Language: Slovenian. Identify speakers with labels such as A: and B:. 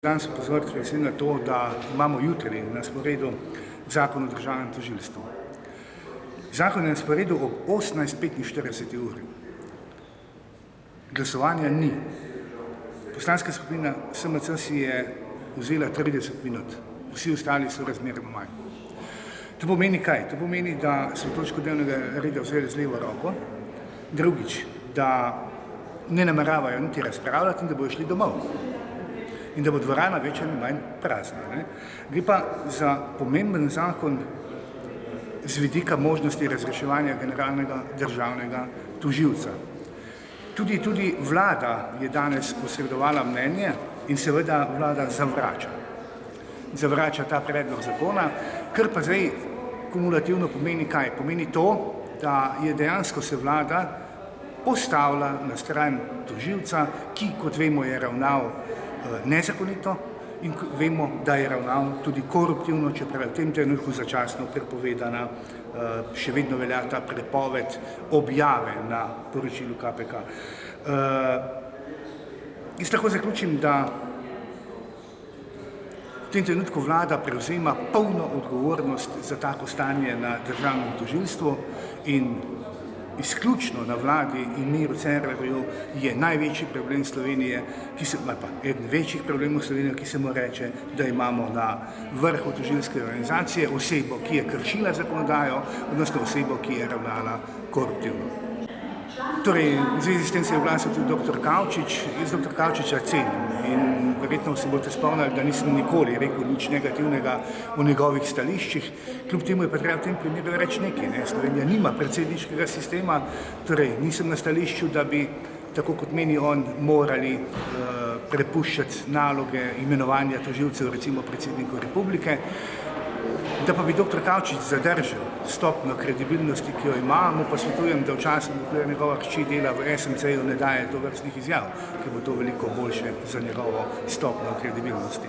A: Danes opozoriti predvsem na to, da imamo jutri na sporedu zakon o državnem tožilstvu. Zakon je na sporedu ob 18:45 uri. Glasovanja ni. Poslanska skupina SMC si je vzela 30 minut, vsi ostali so razmeroma manj. To pomeni kaj? To pomeni, da so točko dnevnega reda vzeli z levo roko, drugič, da ne nameravajo niti razpravljati in da bodo šli domov. In da bo dvorana več ali manj prazna. Gre pa za pomemben zakon z vidika možnosti razreševanja generalnega državnega tožilca. Tudi vlada je danes posredovala mnenje in seveda vlada zavrača ta predlog zakona, kar pa zdaj kumulativno pomeni kaj? Pomeni to, da je dejansko se vlada postavila na stran tožilca, ki, kot vemo, je ravnal nezakonito in vemo, da je ravnal tudi koruptivno, čeprav v tem trenutku začasno prepovedana, še vedno velja ta prepoved objave na poročilu KPK. Jaz lahko zaključim, da v tem trenutku vlada prevzema polno odgovornost za tako stanje na državnem tožilstvu in izključno na vladi in Miru Cerarju je največji problem Slovenije, eden večjih problemov Slovenije, ki se mu reče, da imamo na vrhu tožilske organizacije osebo, ki je kršila zakonodajo, odnosno osebo, ki je ravnala koruptivno. Torej, v zvezi s tem se je oglasil tudi dr. Kavčič. Jaz dr. Kavčiča cenim in verjetno se boste spomnili, da nisem nikoli rekel nič negativnega o njegovih stališčih. Kljub temu je pa treba v tem primeru reči nekaj. Slovenija nima predsedniškega sistema, torej nisem na stališču, da bi, tako kot meni on, morali prepuščati naloge imenovanja tožilcev recimo predsedniku republike. Da pa bi dr. Kavčič zadržal stopnjo kredibilnosti, ki jo ima, mu pa svetujem, da v času, dokler njegova hči dela v SMC-ju, ne daje tovrstnih izjav, ker bo to veliko boljše za njegovo stopnjo kredibilnosti.